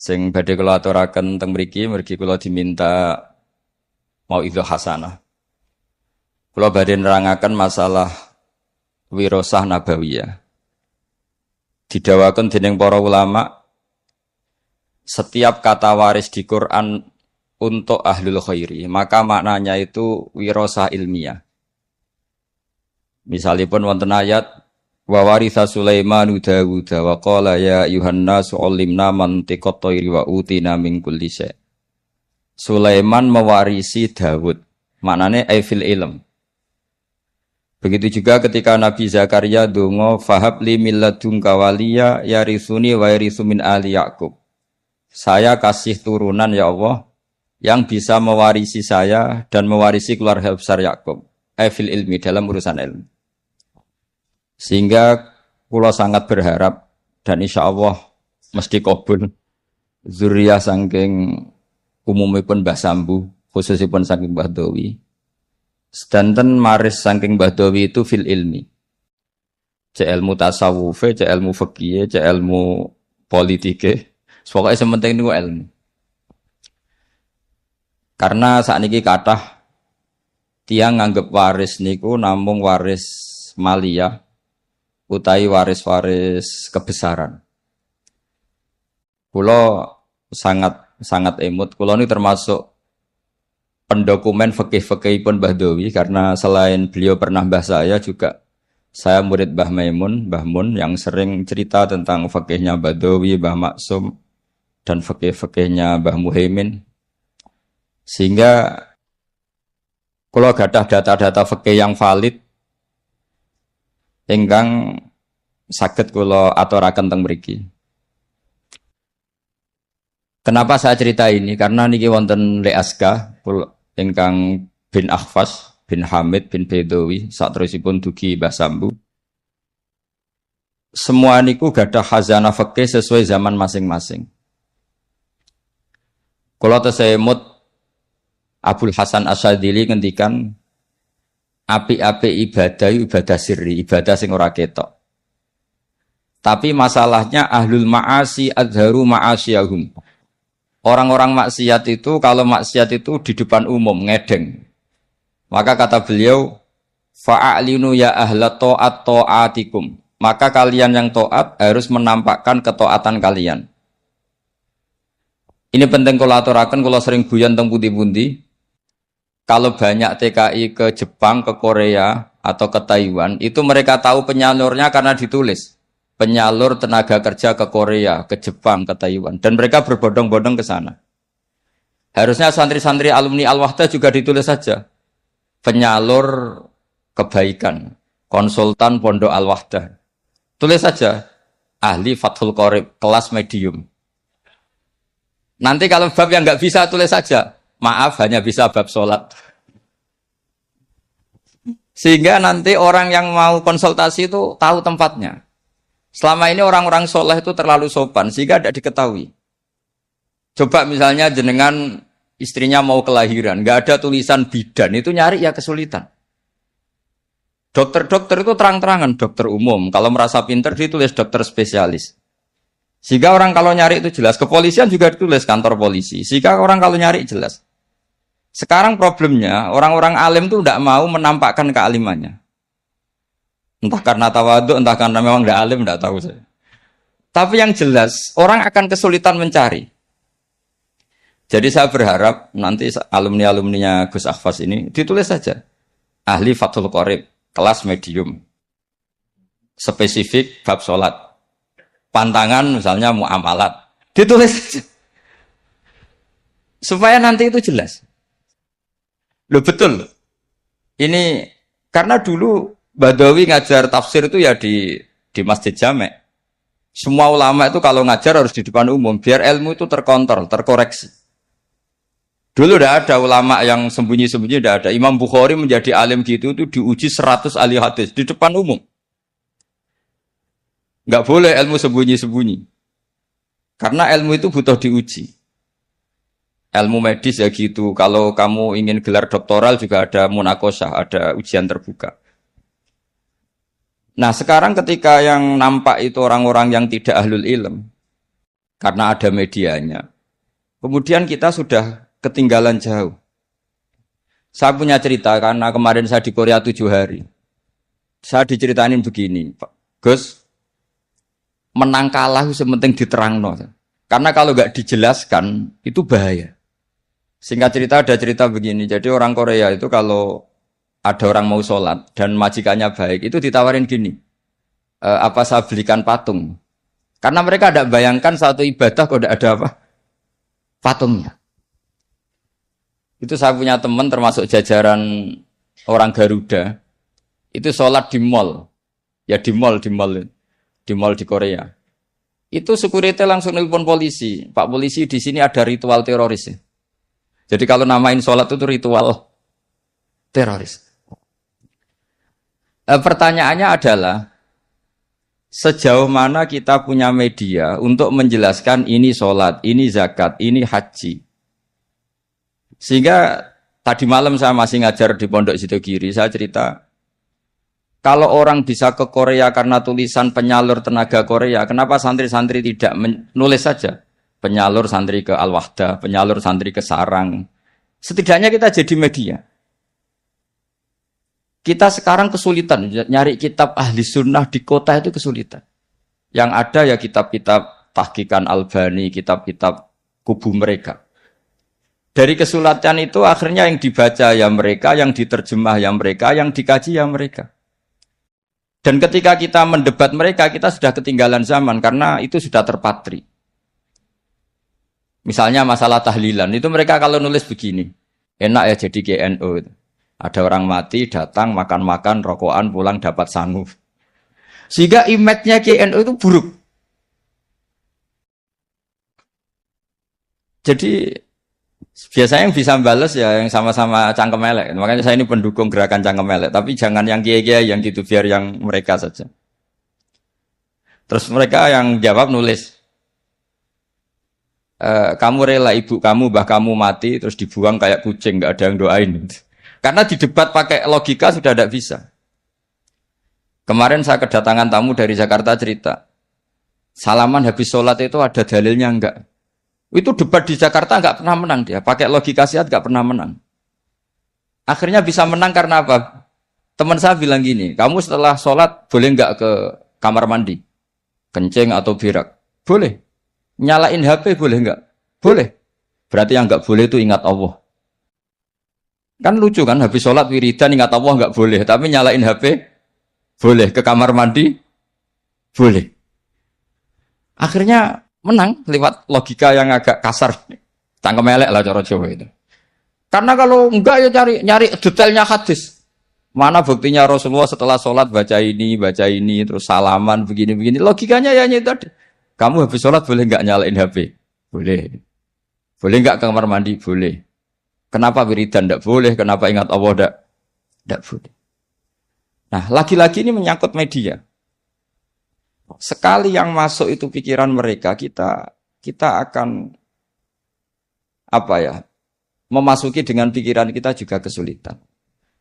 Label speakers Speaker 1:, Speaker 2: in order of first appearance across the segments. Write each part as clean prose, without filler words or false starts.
Speaker 1: Sing badhe kula aturaken teng mriki, mergi kula diminta mauidhah hasanah. Kula badhe nerangaken masalah wirasah nabawiyah. Didawaken dening para ulama, setiap kata waris di Quran untuk ahlul khairi, maka maknanya itu wirasah ilmiah. Misalipun wonten ayat wa waritha Sulaiman Dawud wa qala ya Yuhannas 'allimna mantiqat thairi wa utina min kulli syai'. Sulaiman mewarisi Dawud, maknanya fil ilm. Begitu juga ketika Nabi Zakaria donga fahabli min ladunka waliya yarithuni wa yarithu min ali Yaqub. Saya kasih turunan ya Allah yang bisa mewarisi saya dan mewarisi keluarga besar Yakub. Fil ilmi, dalam urusan ilmu. Sehingga kula sangat berharap dan insya Allah mesti kabul zuriyah saking umumipun Mbah Sambu, khususipun saking Mbah Dawi. Sedanten maris saking Mbah Dawi itu fil ilmi. Cek ilmu tasawufe, cek ilmu fikih, cek ilmu politike. Pokoknya sementing niku ilmu. Karena sakniki kathah tiyang nganggep waris niku namung waris maliyah utawi waris-waris kebesaran. Kula sangat emut. Kula ini termasuk pendokumen fikih-fikihipun Mbah Dawi karena selain beliau pernah mbah saya juga saya murid Mbah Maimun, Mbah Mun yang sering cerita tentang fikihnya Mbah Dawi, Mbah Maksum dan fikih-fikihnya Mbah Muhaimin. Sehingga kula gadah data-data fikih yang valid ingkang saged kula aturaken teng mriki. Kenapa saya cerita ini? Karena niki wonten Leaska ingkang bin Akhfas bin Hamid bin Bedawi saterusipun dugi Mbah Sambu. Semua niku gadah khazanah fikih sesuai zaman masing-masing. Kula tesemut Abul Hasan Asyadzili ngendikan api-api ibadah sirri, ibadah sing ora ketok. Tapi masalahnya ahlul ma'asi adharu ma'asiyahum. Orang-orang maksiat itu, kalau maksiat itu di depan umum, ngedeng. Maka kata beliau, fa'alinu ya ahla ta'at ta'atikum. Maka kalian yang ta'at harus menampakkan ketaatan kalian. Ini penting kalau aturaken, kalau sering guyon teng pundi-pundi. Kalau banyak TKI ke Jepang, ke Korea, atau ke Taiwan, itu mereka tahu penyalurnya karena ditulis. Penyalur tenaga kerja ke Korea, ke Jepang, ke Taiwan. Dan mereka berbondong-bondong ke sana. Harusnya santri-santri alumni Al-Wahdah juga ditulis saja. Penyalur kebaikan, konsultan pondok Al-Wahdah. Tulis saja, ahli Fathul Qorib, kelas medium. Nanti kalau bab yang nggak bisa tulis saja, maaf hanya bisa bab sholat. Sehingga nanti orang yang mau konsultasi itu tahu tempatnya. Selama ini orang-orang soleh itu terlalu sopan sehingga tidak diketahui. Coba misalnya jenengan istrinya mau kelahiran, nggak ada tulisan bidan, itu nyari ya kesulitan. Dokter-dokter itu terang-terangan, dokter umum. Kalau merasa pinter ditulis dokter spesialis. Sehingga orang kalau nyari itu jelas. Kepolisian juga ditulis kantor polisi. Sehingga orang kalau nyari jelas. Sekarang problemnya orang-orang alim itu tidak mau menampakkan kealimannya. Entah karena tawadhu, entah karena memang tidak alim, tidak tahu saya. Tapi yang jelas, orang akan kesulitan mencari. Jadi saya berharap nanti alumni-alumninya Gus Akhfas ini ditulis saja. Ahli Fathul Qorib, kelas medium. Spesifik bab sholat. Pantangan misalnya muamalat. Ditulis saja. Supaya nanti itu jelas. Loh betul. Ini karena dulu Badawi ngajar tafsir itu ya di Masjid Jamek. Semua ulama itu kalau ngajar harus di depan umum biar ilmu itu terkontrol, terkoreksi. Dulu tidak ada ulama yang sembunyi-sembunyi, tidak ada. Imam Bukhari menjadi alim gitu itu diuji 100 ahli hadis di depan umum. Enggak boleh ilmu sembunyi-sembunyi. Karena ilmu itu butuh diuji. Ilmu medis ya gitu. Kalau kamu ingin gelar doktoral juga ada munakosah, ada ujian terbuka. Nah sekarang ketika yang nampak itu orang-orang yang tidak ahlul ilm, karena ada medianya. Kemudian kita sudah ketinggalan jauh. Saya punya cerita karena kemarin saya di Korea 7 hari. Saya diceritain begini, Pak Gus, menang kalah itu sementing diterangno. Karena kalau nggak dijelaskan itu bahaya. Singkat cerita ada cerita begini. Jadi orang Korea itu kalau ada orang mau sholat dan majikannya baik itu ditawarin gini, apa saya belikan patung? Karena mereka tidak bayangkan satu ibadah kok tidak ada apa patungnya. Itu saya punya teman termasuk jajaran orang Garuda. Itu sholat di mall. Ya di mall di Korea. Itu security langsung nelpon polisi. Pak polisi di sini ada ritual teroris. Ya. Jadi kalau namain sholat itu ritual teroris. Pertanyaannya adalah sejauh mana kita punya media untuk menjelaskan ini sholat, ini zakat, ini haji. Sehingga tadi malam saya masih ngajar di Pondok Sidogiri, saya cerita, kalau orang bisa ke Korea karena tulisan penyalur tenaga Korea, kenapa santri-santri tidak menulis saja? Penyalur santri ke Al-Wahdah, penyalur santri ke Sarang. Setidaknya kita jadi media. Kita sekarang kesulitan, nyari kitab ahli sunnah di kota itu kesulitan. Yang ada ya kitab-kitab Tahqiqan Albani, kitab-kitab kubu mereka. Dari kesulitan itu akhirnya yang dibaca ya mereka, yang diterjemah ya mereka, yang dikaji ya mereka. Dan ketika kita mendebat mereka, kita sudah ketinggalan zaman karena itu sudah terpatri. Misalnya masalah tahlilan, itu mereka kalau nulis begini, enak ya jadi GNO itu. Ada orang mati, datang, makan-makan, rokokan, pulang dapat sangu. Sehingga image-nya GNO itu buruk. Jadi biasanya yang bisa balas ya yang sama-sama cangkem elek. Makanya saya ini pendukung gerakan cangkem elek. Tapi jangan yang kiai-kiai yang gitu, biar yang mereka saja. Terus mereka yang jawab nulis, kamu rela ibu kamu, mbah kamu mati, terus dibuang kayak kucing, gak ada yang doain. Karena di debat pakai logika sudah tidak bisa. Kemarin saya kedatangan tamu dari Jakarta cerita, salaman habis sholat itu ada dalilnya enggak? Itu debat di Jakarta enggak pernah menang dia. Pakai logika sehat enggak pernah menang. Akhirnya bisa menang karena apa? Teman saya bilang gini, kamu setelah sholat boleh enggak ke kamar mandi? Kencing atau berak? Boleh. Nyalain HP boleh enggak? Boleh. Berarti yang enggak boleh itu ingat Allah. Kan lucu kan, habis sholat wiridan ingat Allah enggak boleh. Tapi nyalain HP boleh. Ke kamar mandi boleh. Akhirnya menang lewat logika yang agak kasar, cangkem elek lah cara Jawa itu. Karena kalau enggak ya nyari detailnya hadis. Mana buktinya Rasulullah setelah sholat baca ini, terus salaman begini-begini. Logikanya ya itu tadi. Kamu habis sholat boleh enggak nyalain HP? Boleh. Boleh enggak ke kamar mandi? Boleh. Kenapa wiridan enggak boleh? Kenapa ingat Allah enggak boleh? Nah, lagi-lagi ini menyangkut media. Sekali yang masuk itu pikiran mereka, kita akan memasuki dengan pikiran kita juga kesulitan.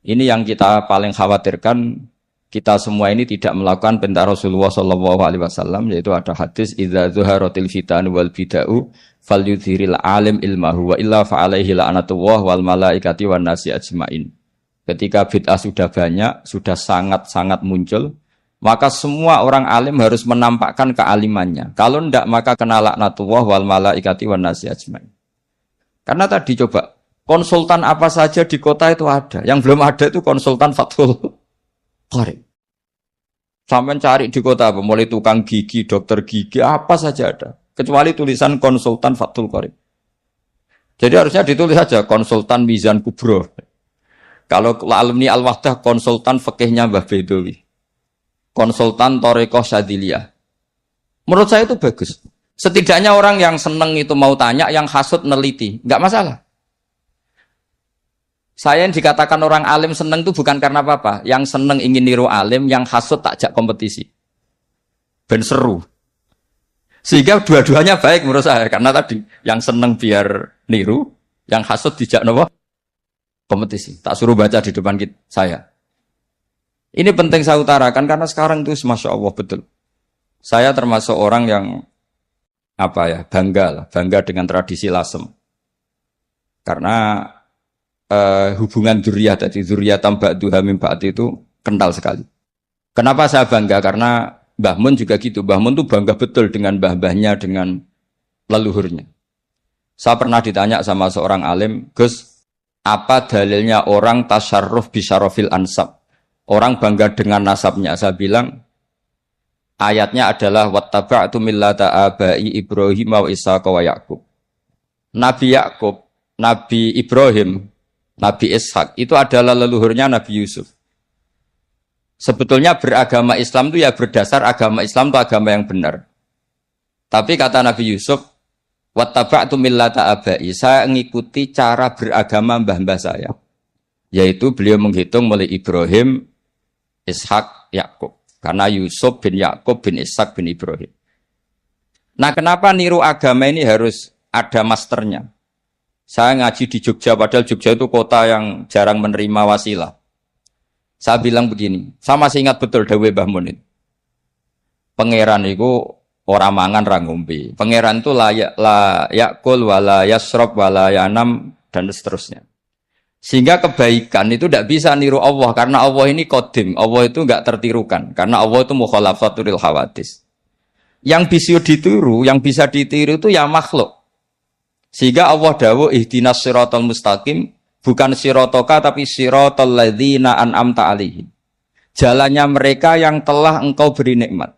Speaker 1: Ini yang kita paling khawatirkan, kita semua ini tidak melakukan perintah Rasulullah SAW, yaitu ada hadis idza zuharatil fitan wal bid'u falyudhiril alim ilmahu wa illa fa'alaihi la'natullah wal malaikati wan nasi ajmain. Ketika bid'ah sudah banyak, sudah sangat-sangat muncul, maka semua orang alim harus menampakkan kealimannya. Kalau tidak, maka kena laknatullah wal malaikati wan nasi ajmain. Karena tadi coba, konsultan apa saja di kota itu ada. Yang belum ada itu konsultan Fathul Qorib. Sampai cari di kota apa, mulai tukang gigi, dokter gigi, apa saja ada. Kecuali tulisan konsultan Fathul Qorib. Jadi harusnya ditulis saja konsultan Mizan Kubro. Kalau alumni Al-Wahdah, konsultan fikihnya Mbah Bedowi. Konsultan Thariqah Syadziliyah. Menurut saya itu bagus. Setidaknya orang yang seneng itu mau tanya, yang hasud neliti, enggak masalah. Saya yang dikatakan orang alim seneng itu bukan karena apa-apa. Yang seneng ingin niru alim, yang hasud takjak kompetisi. Ben seru. Sehingga dua-duanya baik menurut saya. Karena tadi, yang seneng biar niru, yang hasud dijak nopo kompetisi. Tak suruh baca di depan saya. Ini penting saya utarakan karena sekarang itu Masya Allah betul. Saya termasuk orang yang apa ya, bangga lah, bangga dengan tradisi Lasem. Karena hubungan dzurriyyah tadi, dzurriyyatan ba'duha min ba'd itu kental sekali. Kenapa saya bangga? Karena Mbah Mun juga gitu. Mbah Mun tuh bangga betul dengan mbah-mbahnya, dengan leluhurnya. Saya pernah ditanya sama seorang alim, Gus, apa dalilnya orang tasyarruf bisyarofil ansab? Orang bangga dengan nasabnya. Saya bilang, ayatnya adalah wattaba'tu millata abai Ibrahim wa Ishaq wa Yaqub. Nabi Yakub, Nabi Ibrahim, Nabi Ishak itu adalah leluhurnya Nabi Yusuf. Sebetulnya beragama Islam itu ya berdasar agama Islam itu agama yang benar. Tapi kata Nabi Yusuf, wattaba'tu millata abai, saya mengikuti cara beragama mbah-mbah saya. Yaitu beliau menghitung mulai Ibrahim, Ishak, Yakub. Karena Yusuf bin Yakub bin Ishak bin Ibrahim. Nah, kenapa niru agama ini harus ada masternya? Saya ngaji di Jogja, padahal Jogja itu kota yang jarang menerima wasilah. Saya bilang begini, saya masih ingat betul dawuh Mbah Mun itu. Pangeran itu ora mangan ra ngombe. Pangeran itu la yakul wala yasrob wala yanam dan seterusnya. Sehingga kebaikan itu tidak bisa niru Allah karena Allah ini qadim. Allah itu enggak tertirukan karena Allah itu mukhalafatul hawadis. Yang bisa ditiru, yang bisa ditiru itu ya makhluk. Sehingga Allah dawuh ihdinas siratal mustaqim, bukan sirotoka tapi siratal ladzina an'amta alaihim. Jalannya mereka yang telah engkau beri nikmat.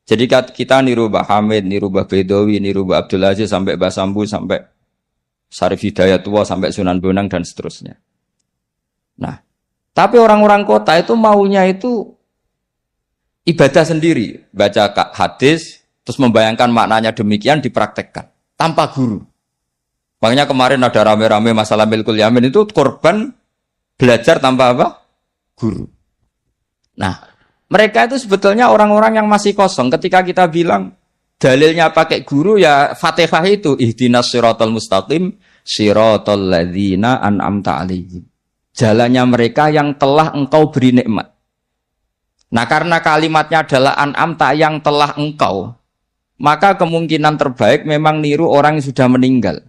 Speaker 1: Jadi kita niru Mbah Hamid, niru Mbah Bedawi, niru Mbah Abdul Aziz sampai Mbah Sambu sampai Syarif Hidayatullah sampai Sunan Bonang dan seterusnya. Nah, tapi orang-orang kota itu maunya itu ibadah sendiri, baca hadis terus membayangkan maknanya demikian dipraktekkan tanpa guru. Makanya kemarin ada rame-rame masalah milkul yamin itu korban belajar tanpa apa? Guru. Nah, mereka itu sebetulnya orang-orang yang masih kosong. Ketika kita bilang dalilnya pakai guru ya Fatihah itu ihdinas siratal mustaqim siratal ladzina an'amta alaihim. Jalannya mereka yang telah engkau beri nikmat. Nah, karena kalimatnya adalah an'amta yang telah engkau, maka kemungkinan terbaik memang niru orang yang sudah meninggal.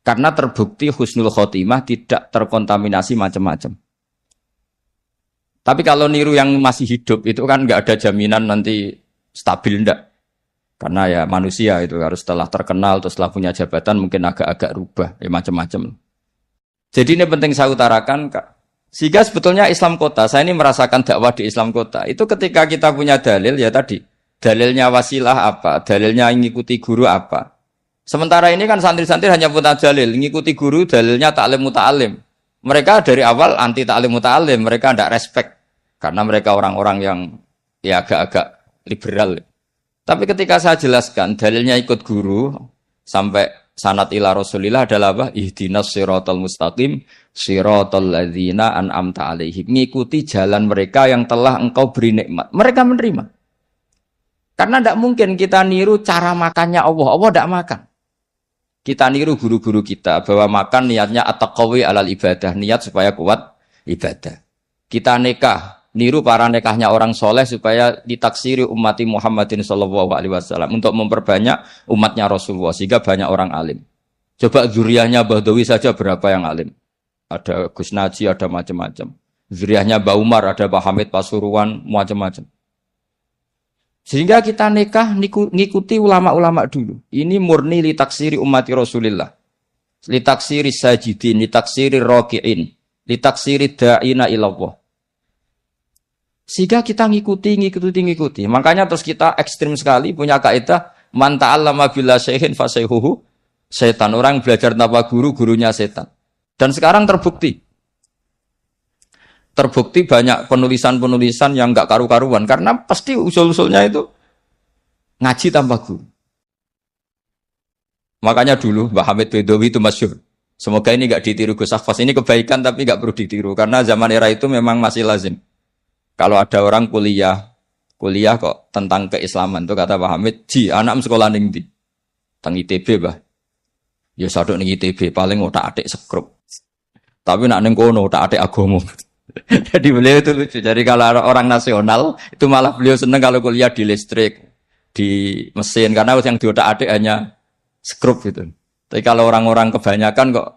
Speaker 1: Karena terbukti husnul khotimah tidak terkontaminasi macam-macam. Tapi kalau niru yang masih hidup itu kan nggak ada jaminan nanti stabil ndak. Karena ya manusia itu harus setelah terkenal terus setelah punya jabatan mungkin agak-agak rubah ya macam-macam. Jadi ini penting saya utarakan Kak. Sehingga sebetulnya Islam kota, saya ini merasakan dakwah di Islam kota. Itu ketika kita punya dalil ya tadi, dalilnya wasilah apa, dalilnya mengikuti guru apa. Sementara ini kan santri-santri hanya punya dalil, mengikuti guru dalilnya taklim muta'alim. Mereka dari awal anti taklim muta'alim, mereka tidak respect. Karena mereka orang-orang yang ya agak-agak liberal. Tapi ketika saya jelaskan dalilnya ikut guru sampai sanad ila Rasulillah adalah apa? Ihdinas siratal mustaqim siratal ladzina an'amta alaihim. Mengikuti jalan mereka yang telah engkau beri nikmat. Mereka menerima. Karena tidak mungkin kita niru cara makannya Allah. Allah tidak makan. Kita niru guru-guru kita bahwa makan niatnya at-taqawi alal ibadah, niat supaya kuat ibadah. Kita nikah, niru para nikahnya orang soleh supaya ditaksiri ummati Muhammadin sallallahu alaihi wasallam untuk memperbanyak umatnya Rasulullah sehingga banyak orang alim. Coba zuriyahnya Badawi saja berapa yang alim? Ada Gus Naji, ada macam-macam. Zuriyahnya Mbah Umar, ada Pak Hamid Pasuruan, macam-macam. Sehingga kita nikah ngikuti ulama-ulama dulu. Ini murni litaksiri ummati Rasulillah. Litaksiri sajidin, litaksiri roki'in, litaksiri da'ina ilallah. Sehingga kita ngikuti. Makanya terus kita ekstrim sekali punya kaidah man ta'allama bila syaihin fasayhuhu setan. Orang belajar tanpa guru, gurunya setan. Dan sekarang terbukti banyak penulisan-penulisan yang enggak karu-karuan karena pasti usul-usulnya itu ngaji tanpa guru. Makanya dulu Mbah Hamid Bedawi itu masyhur. Semoga ini enggak ditiru Gus Akhfas. Ini kebaikan tapi enggak perlu ditiru karena zaman era itu memang masih lazim. Kalau ada orang kuliah kok tentang keislaman itu kata Pak Hamid, "Ji, anak sekolah ning ndi?" Teng ITB, Mbah. Ya sadok ning ITB paling otak-atik sekrup. Tapi nak ning kono otak-atik agama. Jadi beliau itu lucu. Jadi kalau orang nasional itu malah beliau seneng kalau kuliah di listrik, di mesin karena yang diotak-atik hanya skrup gitu. Tapi kalau orang-orang kebanyakan kok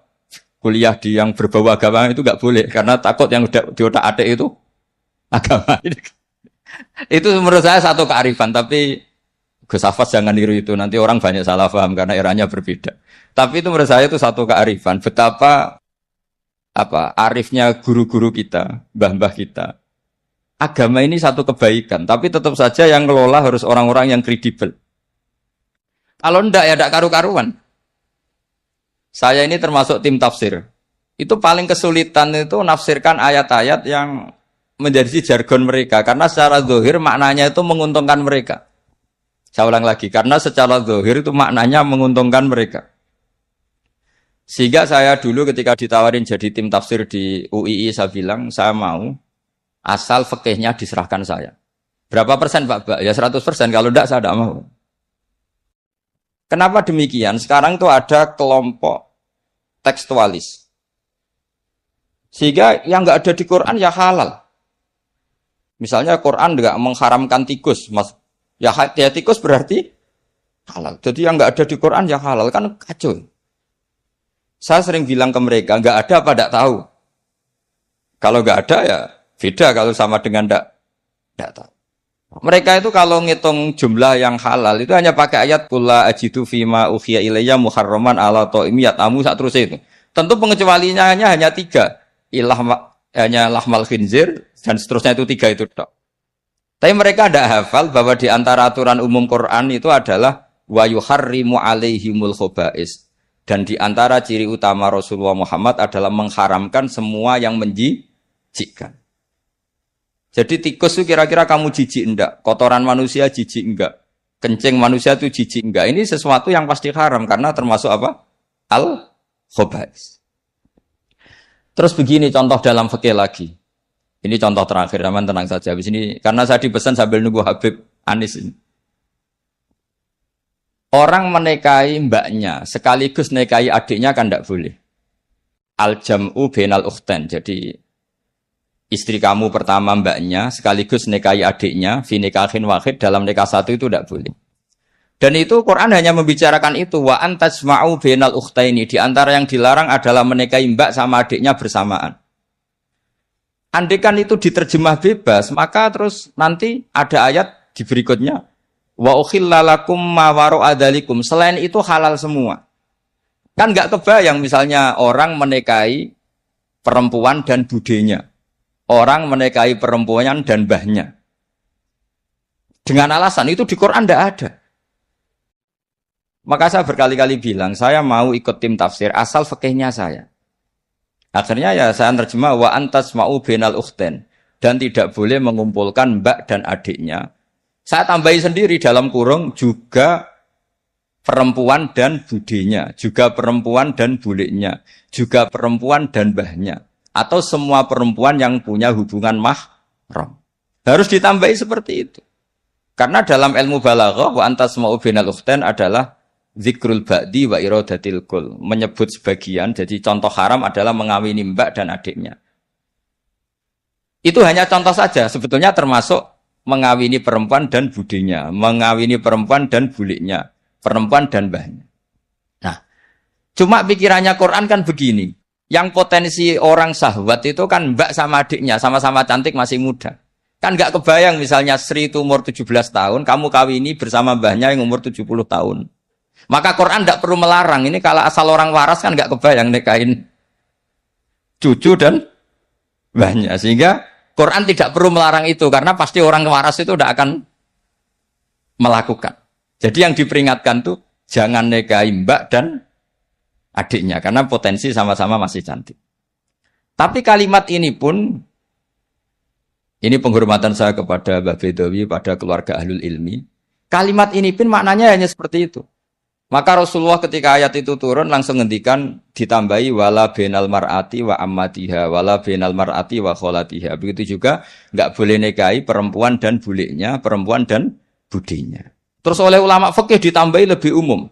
Speaker 1: kuliah di yang berbau agama itu nggak boleh karena takut yang udah diotak-atik itu agama. Itu menurut saya satu kearifan, tapi Gus Hafaz jangan niru itu, nanti orang banyak salah paham karena eranya berbeda. Tapi itu menurut saya itu satu kearifan, betapa arifnya guru-guru kita, mbah-mbah kita. Agama ini satu kebaikan, tapi tetap saja yang ngelola harus orang-orang yang kredibel. Kalau ndak ya ndak karu-karuan. Saya ini termasuk tim tafsir. Itu paling kesulitan itu nafsirkan ayat-ayat yang menjadi jargon mereka, karena secara zahir maknanya itu menguntungkan mereka. Saya ulang lagi, karena secara zahir itu maknanya menguntungkan mereka. Sehingga saya dulu ketika ditawarin jadi tim tafsir di UII, saya bilang, saya mau asal fikihnya diserahkan saya. Berapa persen Pak? Ya 100%, kalau enggak saya tidak mau. Kenapa demikian? Sekarang itu ada kelompok tekstualis. Sehingga yang enggak ada di Quran ya halal. Misalnya Quran enggak mengharamkan tikus, Mas. Ya tikus berarti halal. Jadi yang enggak ada di Quran ya halal, kan kacau. Saya sering bilang ke mereka, enggak ada apa enggak tahu. Kalau enggak ada ya beda kalau sama dengan enggak tahu. Mereka itu kalau ngitung jumlah yang halal itu hanya pakai ayat qul ajidu fima uhiya ilayya muharraman ala ta'imi yatamu sak terus itu. Tentu pengecualiannya hanya 3. Hanya lahmal khinzir dan seterusnya itu 3 itu tok. Tapi mereka tidak hafal bahwa di antara aturan umum Quran itu adalah wa yuharrimu alaihimul khobais. Dan di antara ciri utama Rasulullah Muhammad adalah mengharamkan semua yang menjijikkan. Jadi tikus itu kira-kira kamu jijik enggak? Kotoran manusia jijik enggak? Kencing manusia itu jijik enggak? Ini sesuatu yang pasti haram karena termasuk apa? Al-khobais. Terus begini contoh dalam fikih lagi. Ini contoh terakhir, teman tenang saja. Habis ini karena saya dipesan sambil nunggu Habib Anis ini. Orang menikahi mbaknya sekaligus nikahi adiknya kan tidak boleh. Al-jam'u bainal ukhtain. Jadi istri kamu pertama mbaknya sekaligus nikahi adiknya fi nikahin wahid dalam nikah satu itu tidak boleh. Dan itu Quran hanya membicarakan itu wa antasma'u bainal ukhtaini. Di antara yang dilarang adalah menikahi mbak sama adiknya bersamaan. Andaikan itu diterjemah bebas, maka terus nanti ada ayat di berikutnya wa ukhillalakum ma wara'a dzalikum. Selain itu halal semua. Kan enggak kebayang misalnya orang menikahi perempuan dan budenya. Orang menikahi perempuan dan mbahnya. Dengan alasan itu di Quran enggak ada. Maka saya berkali-kali bilang, saya mau ikut tim tafsir asal fikihnya saya. Akhirnya ya saya terjemah wa antasma'u bainal ukhtain dan tidak boleh mengumpulkan mbak dan adiknya. Saya tambahi sendiri dalam kurung juga perempuan dan budenya, juga perempuan dan buliknya, juga perempuan dan mbahnya, atau semua perempuan yang punya hubungan mahram. Harus ditambahi seperti itu. Karena dalam ilmu balaghah wa antasma'u bainal ukhtain adalah zikrul ba'di wa iradatil kul, menyebut sebagian. Jadi contoh haram adalah mengawini mbak dan adiknya. Itu hanya contoh saja, sebetulnya termasuk mengawini perempuan dan budenya, mengawini perempuan dan buliknya, perempuan dan mbahnya. Nah, cuma pikirannya Quran kan begini, yang potensi orang syahwat itu kan mbak sama adiknya, sama-sama cantik masih muda. Kan gak kebayang misalnya Sri itu umur 17 tahun, kamu kawini bersama mbahnya yang umur 70 tahun. Maka Quran tidak perlu melarang. Ini kalau asal orang waras kan nggak kebayang nikahin cucu dan mbahnya. Sehingga Quran tidak perlu melarang itu karena pasti orang waras itu tidak akan melakukan. Jadi yang diperingatkan tuh jangan nikahi mbak dan adiknya karena potensi sama-sama masih cantik. Tapi kalimat ini pun, ini penghormatan saya kepada Mbah Bedawi, pada keluarga ahlul ilmi. Kalimat ini pun maknanya hanya seperti itu. Maka Rasulullah ketika ayat itu turun langsung ngendikan ditambahi wala bainal mar'ati wa ammatiha wala bainal mar'ati wa kholatiha. Begitu juga enggak boleh nikahi perempuan dan buliknya, perempuan dan budinya. Terus oleh ulama fikih ditambahi lebih umum.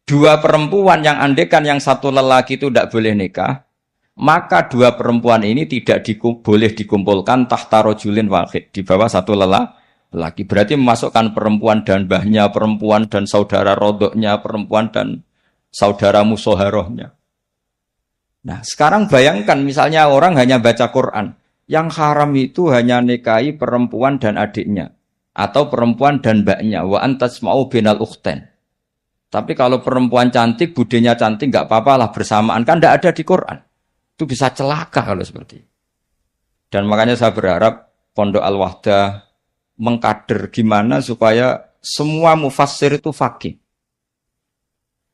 Speaker 1: Dua perempuan yang andekan yang satu lelaki itu tidak boleh nikah, maka dua perempuan ini tidak boleh dikumpulkan tahta rajulin wahid, di bawah satu laki. Berarti memasukkan perempuan dan mbahnya, perempuan dan saudara rodoknya, perempuan dan saudara musoharohnya. Nah, sekarang bayangkan misalnya orang hanya baca Quran. Yang haram itu hanya nikahi perempuan dan adiknya. Atau perempuan dan mbaknya. Wa antasma'u binal ukhten. Tapi kalau perempuan cantik, budenya cantik, nggak apa-apa lah bersamaan. Kan tidak ada di Quran. Itu bisa celaka kalau seperti itu. Dan makanya saya berharap Pondok Al-Wahdah mengkader gimana supaya semua mufassir itu faqih.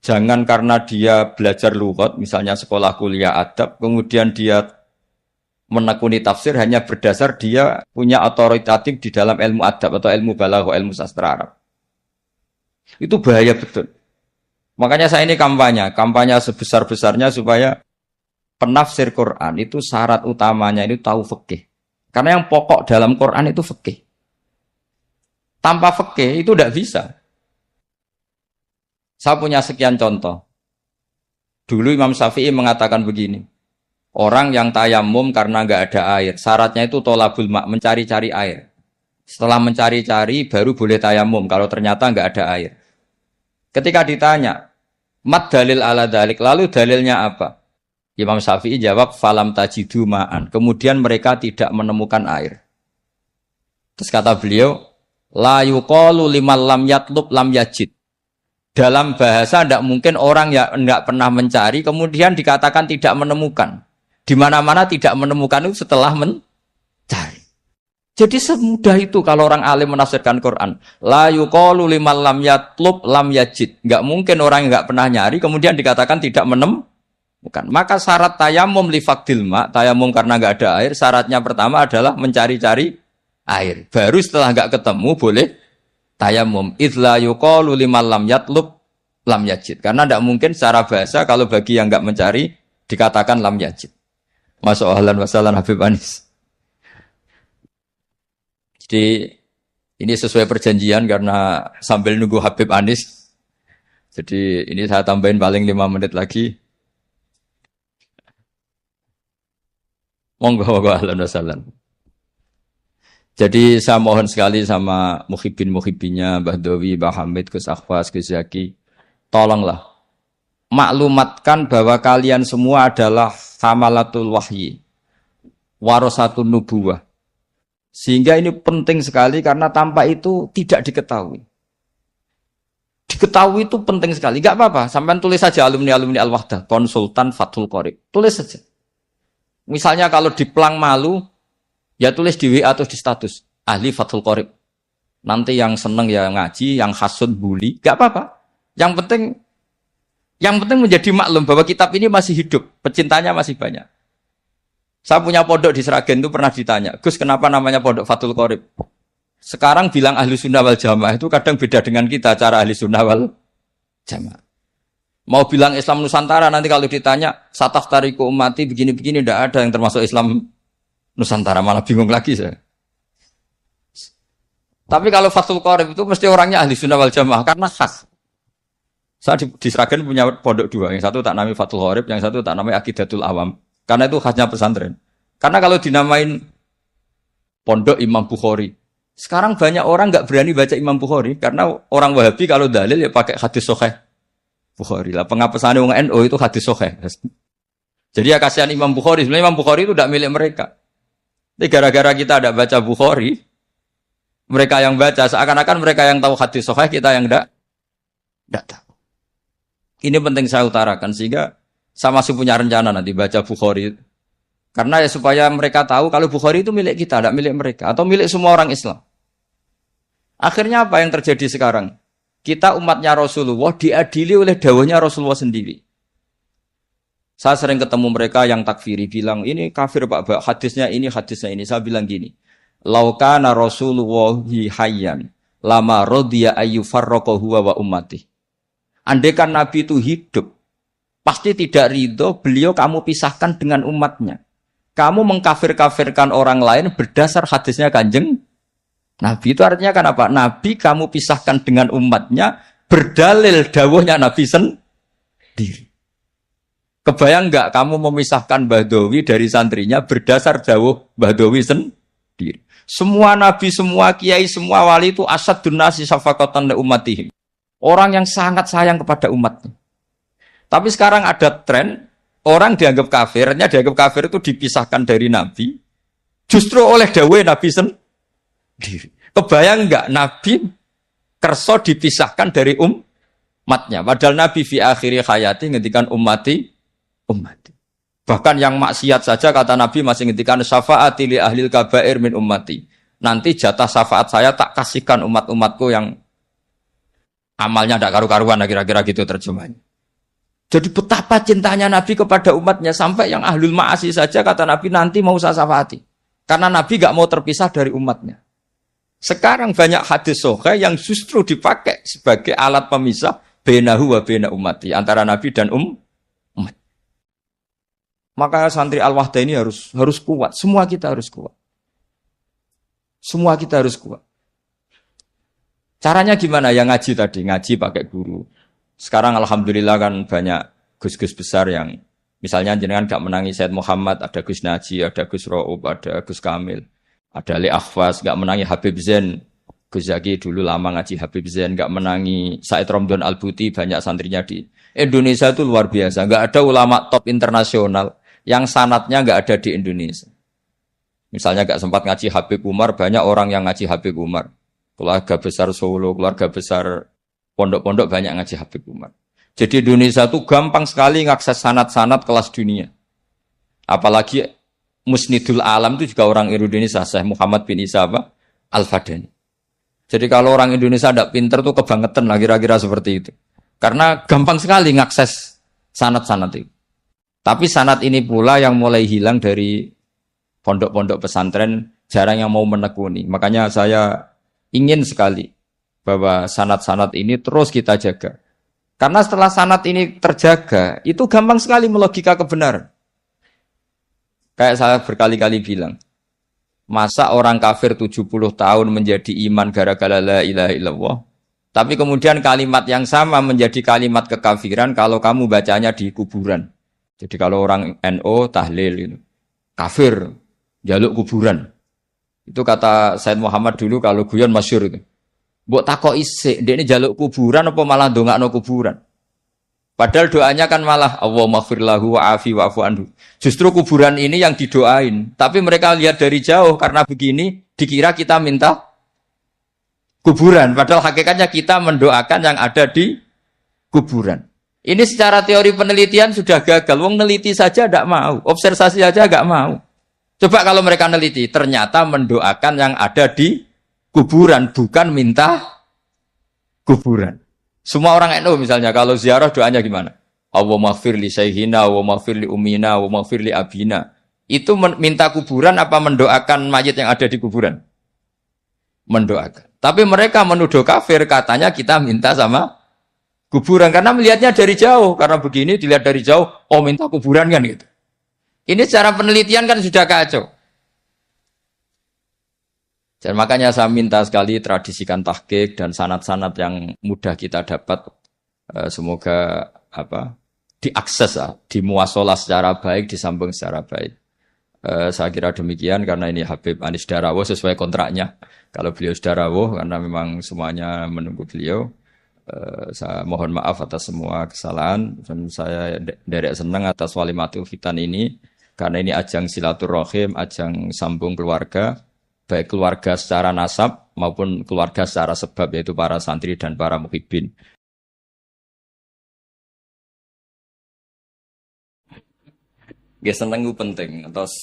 Speaker 1: Jangan karena dia belajar lughat, misalnya sekolah kuliah adab, kemudian dia menekuni tafsir hanya berdasar dia punya otoritatif di dalam ilmu adab atau ilmu balaghah, ilmu sastra Arab. Itu bahaya betul. Makanya saya ini kampanye sebesar-besarnya supaya penafsir Quran itu syarat utamanya itu tahu fikih. Karena yang pokok dalam Quran itu fikih. Tanpa fikih itu tidak bisa. Saya punya sekian contoh. Dulu Imam Syafi'i mengatakan begini. Orang yang tayamum karena nggak ada air, syaratnya itu tolabul ma', mencari-cari air. Setelah mencari-cari baru boleh tayamum kalau ternyata nggak ada air. Ketika ditanya, mat dalil ala dalik, lalu dalilnya apa? Imam Syafi'i jawab, falam tajidu ma'an. Kemudian mereka tidak menemukan air. Terus kata beliau, la yuqalu liman lam yatlub lam yajid. Dalam bahasa tidak mungkin orang yang tidak pernah mencari kemudian dikatakan tidak menemukan. Di mana-mana tidak menemukan itu setelah mencari. Jadi semudah itu kalau orang alim menafsirkan Quran. La yuqalu liman lam yatlub lam yajid. Enggak mungkin orang yang enggak pernah nyari kemudian dikatakan tidak menemukan. Maka syarat tayamum li faqdil ma, tayamum karena enggak ada air, syaratnya pertama adalah mencari-cari air. Baru setelah enggak ketemu boleh tayamum. Idla yuqalu liman lam yatlub lam yajid. Karena tidak mungkin secara bahasa kalau bagi yang enggak mencari dikatakan lam yajid. Masya Allah wa sallam Habib Anis. Jadi ini sesuai perjanjian karena sambil nunggu Habib Anis. Jadi ini saya tambahin paling 5 menit lagi. Monggo ahlan wa sallam. Jadi saya mohon sekali sama muhibbin-muhibbinya Mbah Dowi, Mbah Hamid, Gus Akhwas, Gus Zaki. Tolonglah maklumatkan bahwa kalian semua adalah hamalatul wahyi, warasatun nubuwah. Sehingga ini penting sekali karena tanpa itu tidak diketahui. Diketahui itu penting sekali. Enggak apa-apa, sampean tulis saja alumni-alumni Al-Wahdah, konsultan Fathul Qorib. Tulis saja. Misalnya kalau di Plang Malu, ya tulis di WA atau di status ahli Fathul Qorib. Nanti yang seneng ya ngaji, yang hasud bully, enggak apa-apa. Yang penting menjadi maklum bahwa kitab ini masih hidup, pecintanya masih banyak. Saya punya pondok di Sragen itu pernah ditanya, Gus kenapa namanya pondok Fathul Qorib? Sekarang bilang ahli sunnah wal jamaah itu kadang beda dengan kita cara ahli sunnah wal jamaah. Mau bilang Islam Nusantara nanti kalau ditanya sataf tariku umati begini-begini tidak ada yang termasuk Islam Nusantara, malah bingung lagi saya. Tapi kalau Fathul Qorib itu mesti orangnya ahli sunnah wal jamaah karena khas. Saya di Sragen punya pondok 2, yang satu tak namai Fathul Qorib, yang satu tak namai Aqidatul Awam. Karena itu khasnya pesantren. Karena kalau dinamain pondok Imam Bukhari, sekarang banyak orang nggak berani baca Imam Bukhari karena orang Wahabi kalau dalil ya pakai hadis sahih Bukhari lah. Pengapesannya orang NU itu hadis sahih. Jadi ya kasihan Imam Bukhari. Sebenarnya Imam Bukhari itu tidak milik mereka. Tapi gara-gara kita tidak baca Bukhari, mereka yang baca seakan-akan mereka yang tahu hadis sahih, kita yang tidak tahu. Ini penting saya utarakan sehingga saya masih punya rencana nanti baca Bukhari. Karena ya supaya mereka tahu kalau Bukhari itu milik kita, tidak milik mereka atau milik semua orang Islam. Akhirnya apa yang terjadi sekarang? Kita umatnya Rasulullah diadili oleh dawahnya Rasulullah sendiri. Saya sering ketemu mereka yang takfiri bilang ini kafir Pak, hadisnya ini. Saya bilang gini, laukana Rasulullah hayyan lama rodiya ayyufarraqahu huwa wa ummati. Andaikan Nabi itu hidup, pasti tidak ridho beliau kamu pisahkan dengan umatnya. Kamu mengkafir-kafirkan orang lain berdasar hadisnya Kanjeng Nabi. Itu artinya kan apa? Nabi kamu pisahkan dengan umatnya berdalil dawuhnya Nabi sendiri. Kebayang enggak kamu memisahkan Mbah Dowi dari santrinya berdasar dawuh Mbah Dowi sendiri? diri. Semua nabi, semua kiai, semua wali itu asaddun nasi syafaqatan li ummatihim. Orang yang sangat sayang kepada umatnya. Tapi sekarang ada tren orang dianggap kafirnya dianggap kafir itu dipisahkan dari nabi. Justru oleh dawuh nabi sendiri. Kebayang enggak nabi kerso dipisahkan dari umatnya. Padahal nabi fi akhiri hayati ngendikan ummati. Bahkan yang maksiat saja kata Nabi masih ngendikan syafaati li ahlil kabair min ummati. Nanti jatah syafaat saya tak kasihkan umat-umatku yang amalnya tidak karu-karuan, kira-kira gitu terjemahnya. Jadi betapa cintanya Nabi kepada umatnya sampai yang ahlul ma'asi saja kata Nabi nanti mau saya syafaati. Karena Nabi gak mau terpisah dari umatnya. Sekarang banyak hadis sahih yang justru dipakai sebagai alat pemisah bainahu wa baina ummati, antara Nabi dan umat. Maka santri Al-Wahdah ini harus kuat. Semua kita harus kuat. Semua kita harus kuat. Caranya gimana? Ya ngaji tadi, ngaji pakai guru. Sekarang alhamdulillah kan banyak gus-gus besar yang misalnya jenengan gak menangi Said Muhammad, ada Gus Naji, ada Gus Ro'ub, ada Gus Kamil, ada Ali Akhwas, gak menangi Habib Zain. Gus Zaki dulu lama ngaji Habib Zain, gak menangi Said Romdon Al-Buti, banyak santrinya di Indonesia itu luar biasa. Gak ada ulama top internasional yang sanatnya gak ada di Indonesia. Misalnya gak sempat ngaji Habib Umar, banyak orang yang ngaji Habib Umar. Keluarga besar Solo, keluarga besar pondok-pondok banyak ngaji Habib Umar. Jadi Indonesia itu gampang sekali ngakses sanat-sanat kelas dunia. Apalagi Musnidul Alam itu juga orang Indonesia, Syekh Muhammad bin Isa Al-Fadani. Jadi kalau orang Indonesia tidak pinter tuh kebangetan lah kira-kira seperti itu. Karena gampang sekali ngakses sanat-sanat itu. Tapi sanat ini pula yang mulai hilang dari pondok-pondok pesantren, jarang yang mau menekuni. Makanya saya ingin sekali bahwa sanat-sanat ini terus kita jaga. Karena setelah sanat ini terjaga, itu gampang sekali melogika kebenaran. Kayak saya berkali-kali bilang, masa orang kafir 70 tahun menjadi iman gara-gara la ilaha illallah, tapi kemudian kalimat yang sama menjadi kalimat kekafiran kalau kamu bacanya di kuburan. Jadi kalau orang NO tahlil itu kafir, jaluk kuburan. Itu kata Said Muhammad dulu kalau guyon masyhur itu. Mbok takok isik, dia ini jaluk kuburan apa malah ndongakno kuburan. Padahal doanya kan malah Allahumma ighfir lahu wa'afi wa'fu anhu. Justru kuburan ini yang didoain, tapi mereka lihat dari jauh karena begini dikira kita minta kuburan, padahal hakikatnya kita mendoakan yang ada di kuburan. Ini secara teori penelitian sudah gagal. Wong neliti saja tidak mau, observasi saja nggak mau. Coba kalau mereka neliti, ternyata mendoakan yang ada di kuburan, bukan minta kuburan. Semua orang NU misalnya kalau ziarah doanya gimana? Allahumma ighfir li sayhina, Allahumma ighfir li ummina, Allahumma ighfir li abina. Itu minta kuburan apa mendoakan mayit yang ada di kuburan? Mendoakan. Tapi mereka menuduh kafir, katanya kita minta sama kuburan karena melihatnya dari jauh, karena begini dilihat dari jauh, oh minta kuburan kan gitu. Ini secara penelitian kan sudah kacau. Dan makanya saya minta sekali tradisikan tahqiq dan sanad-sanad yang mudah kita dapat, semoga diakses, dimuasalah secara baik, disambung secara baik. Saya kira demikian karena ini Habib Anis Darawo sesuai kontraknya. Kalau beliau Darawo karena memang semuanya menunggu beliau. Saya mohon maaf atas semua kesalahan dan saya derek senang atas walimatul khitan ini karena ini ajang silaturahim, ajang sambung keluarga, baik keluarga secara nasab maupun keluarga secara sebab yaitu para santri dan para muhibbin. Nggih seneng ku penting, terus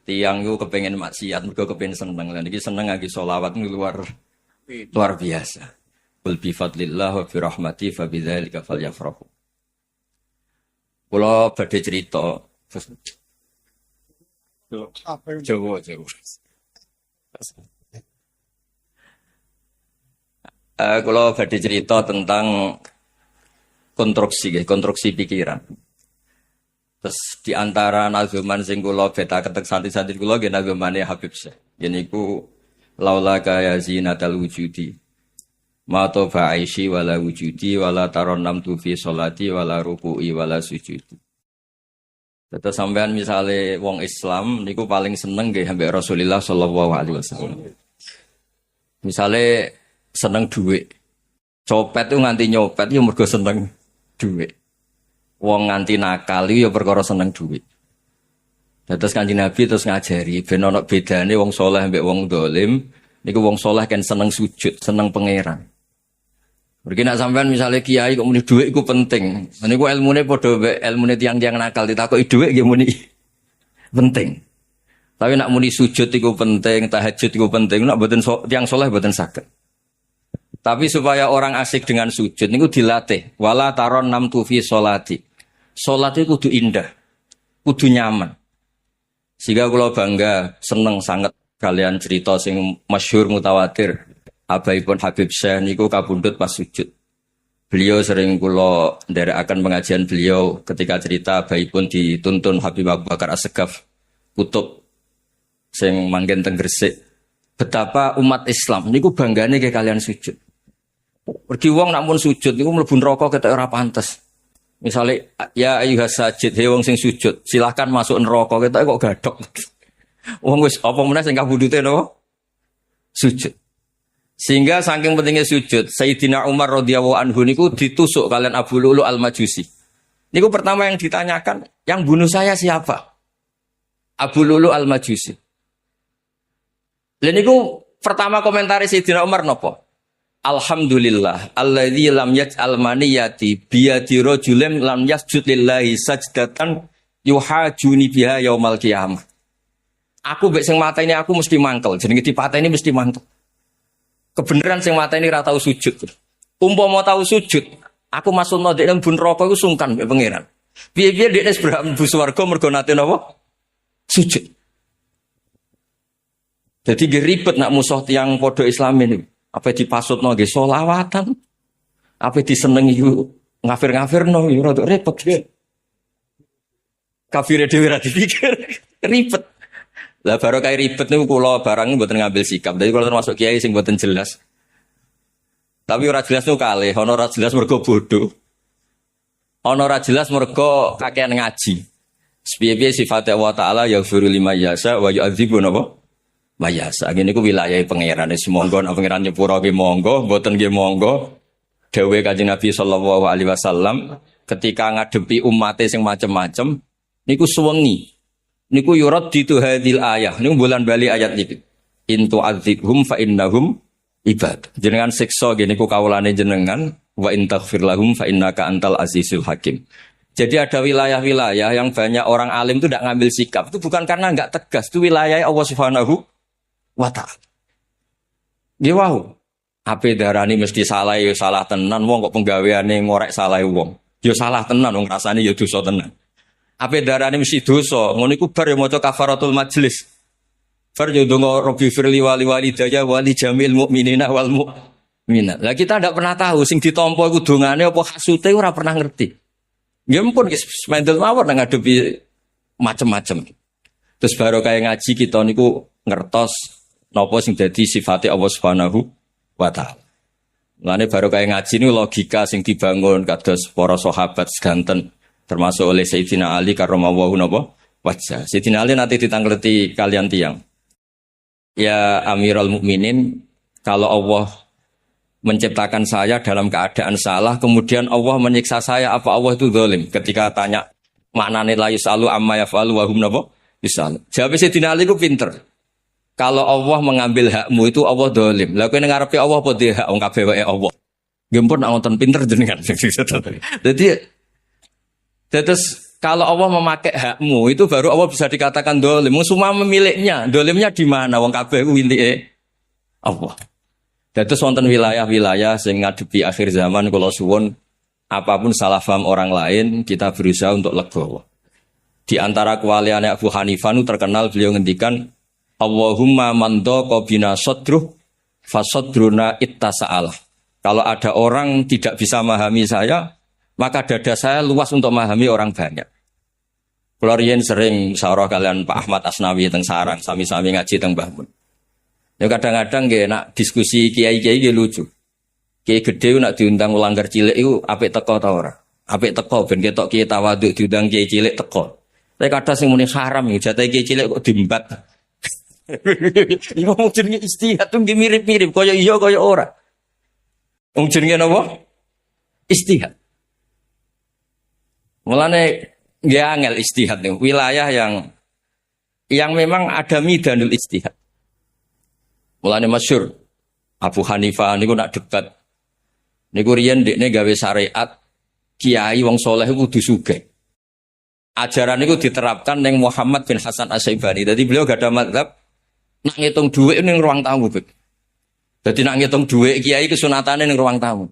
Speaker 1: tiang ku kepengen maksiat mergo kepengen seneng. Lan iki seneng lagi selawat luar biasa. Qul bi fadlillah wa bi rahmati fa bidzalika falyafrahu. Kula badhe cerita. Jawa. Kula badhe cerita tentang konstruksi pikiran. Terus di antara nazuman sing kula beta ketek santri-santri kula nggih nazumane Habib Syekh. Yen iku laula kaya zinatal wujudi. Ma tofa aishi wala wujudi wala taronnam tu fi sholati wala ruku'i wala sujudi. Terus sampean misalnya wong Islam niku paling seneng nggih ambek Rasulullah sallallahu alaihi wasallam. Misalnya seneng duit. Copet itu nganti nyopet ya mergo seneng duit. Wong nganti nakal ya perkara seneng duit. Terus Kanjeng Nabi terus ngajari ben ana bedane wong saleh ambek wong dolim. Niku wong saleh kan seneng sujud, seneng pangeran. Mergi nak sampean misalnya kiai kok muni dhuwit iku penting. Niku ilmune padha mek ilmune tiang-tiang nakal ditakoki dhuwit nggih muni penting. Tapi nak muni sujud iku penting, tahajud iku penting, nak mboten tiang saleh mboten saged. Tapi supaya orang asik dengan sujud niku dilatih. Wala taron nam tu fi sholati. Salat itu kudu indah, kudu nyaman. Sehingga kula bangga, seneng sangat kalian cerita sing masyhur mutawatir. Abaipun Habib Syekh niku kabundut pas sujud. Beliau sering kula nderekaken pengajian beliau ketika cerita abaipun dituntun Habib Abu Bakar As-Segaf kutub sing manggen teng Gresik. Betapa umat Islam niku banggane ke kalian sujud. Pergi wong nak mun sujud niku mlebu neraka ketok ora pantes. Misale ya ayyuhas sajid, he wong sing sujud, silahkan masuk neraka ketok kok gadok. Wong wis apa meneh sing kabundute napa? Sujud. Sehingga saking pentingnya sujud, Sayyidina Umar radhiyallahu anhu niku ditusuk kalian Abu Lu'lu' al-Majusi. Niku pertama yang ditanyakan, yang bunuh saya siapa? Abu Lu'lu' al-Majusi. Lalu niku pertama komentari Sayyidina Umar napa? Alhamdulillah, alladzi lam yaj'al maniyati biyadi rajulin lam yasjud lillahi sajdatan yuhajuni biha yaumal qiyamah. Aku mbek sing mateni aku mesti mangkel, jenenge dipateni mesti mangkel. Kebenaran sing mateni ra tau sujud. Umpama tau sujud, aku masukno ndek nang bun neraka iku sungkan mbek pangeran. Piye-piye dekne berhak mlebu swarga mergo nate napa? Sujud. Jadi ribet nak musuh tiang podo Islam ini. Apa dipasutno nggih selawatan. Apa disenengi ngafir-ngafirno yo rada repot. Kafire dhewe ra dipikir. Ribet. Lah baru kayak ribet niku kula barang mboten ngambil sikap. Dadi kula termasuk kiai sing mboten jelas. Tapi ora jelas niku kalih, ana ora jelas mergo bodoh. Ana ora jelas mergo kakean ngaji. Sepiye-piye sifat Allah Ta'ala yaghfiru liman yasha wa yu'adzibu napa? Mayasa. Ngene iku wilayahe pangeran. Wis monggo nek pangeran nyepuro nggih monggo, mboten nggih monggo. Dawuhe Kanjeng Nabi sallallahu alaihi wasallam ketika ngadepi umate sing macem-macem niku suwengi. Niku yurad ditu hadil ayah. Niku bulan bali ayat niki. Intu adzibhum fa innahum ibad. Jenengan siksa nggih niku kawulane jenengan wa in taghfir lahum fa innaka antal azizul hakim. Jadi ada wilayah-wilayah yang banyak orang alim itu tidak ngambil sikap. Itu bukan karena enggak tegas. Itu wilayah Allah Subhanahu wa ta'ala. Nggih wau. Ape darani mesti salah ya salah tenan wong kok penggaweane ngorek salah wong. Ya salah tenan wong rasane ya dosa tenan. Ape darane mesti dosa, ngono iku bar yo maca kafaratul majlis. Bar yo ndonga Rabbi firli wali walidayya wali jamil mukminina wal mukminat. Lah kita ndak pernah tahu sing ditampa iku dongane apa hasute ora pernah ngerti. Nggih pun wis mendel mawon nang ngadepi macem-macem. Terus baru kaya ngaji kita niku ngertos napa sing dadi sifate Allah Subhanahu wa ta'ala. Lane baru kaya ngaji niku logika sing dibangun kados para sahabat seganten termasuk oleh Sayyidina Ali karramallahu wajhah. Sayyidina Ali nanti ditangkleti kalian tiang. Ya Amirul Mukminin, kalau Allah menciptakan saya dalam keadaan salah, kemudian Allah menyiksa saya, apa Allah itu zalim? Ketika tanya maknane la yusalu amma yafalu wa hum yusal. Jawab Sayyidina Ali ku pinter. Kalau Allah mengambil hakmu itu Allah zalim. Lah kowe ngarepe Allah apa dhe hak wong kabeh wae Allah. Nggih pun nak wonten pinter jenengan. Jadi terus kalau Allah memakai hakmu itu baru Allah bisa dikatakan dolim. Semua memiliknya. Dolimnya di mana? Wong kabeh ku milike Allah. Terus wonten wilayah-wilayah sing ngadepi akhir zaman kula suwun apapun salah paham orang lain kita berusaha untuk legowo. Di antara kewaliane Abu Hanifah terkenal beliau ngendikan Allahumma man daqa bina sadruh fasadruna ittasa'alah. Kalau ada orang tidak bisa memahami saya, maka dada saya luas untuk memahami orang banyak. Kula riyen sering musyawarah kalian Pak Ahmad Asnawi teng sarang, sami-sami ngaji teng Mbah Mun. Ya kadang-kadang nggih nak diskusi kiai-kiai nggih lucu. Kiai gede nak diundang ulanggar cilik iku apik teko ta ora? Apik teko ben ketok kiai tawadhu diundang kiai cilik teko. Tapi kadang sing muni haram ya jatah iki cilik kok dimbat. Iku mau jenenge istihad tuh mirip-mirip kaya iya kaya ora. Wong jenenge napa? Istihad. Mulane nggih angel istihad nih, wilayah yang memang ada midanul istihad. Mulane masyhur Abu Hanifah niku nak debat. Niku riyen ndekne gawe syariat kiai wong saleh kudu sugih. Ajaran niku diterapkan ning Muhammad bin Hasan Asy-Syaibani. Dadi beliau gak ada mazhab nak ngitung dhuwit ning ruang tamu, Bek. Dadi nak ngitung dhuwit kiai kesunatane ning ruang tamu.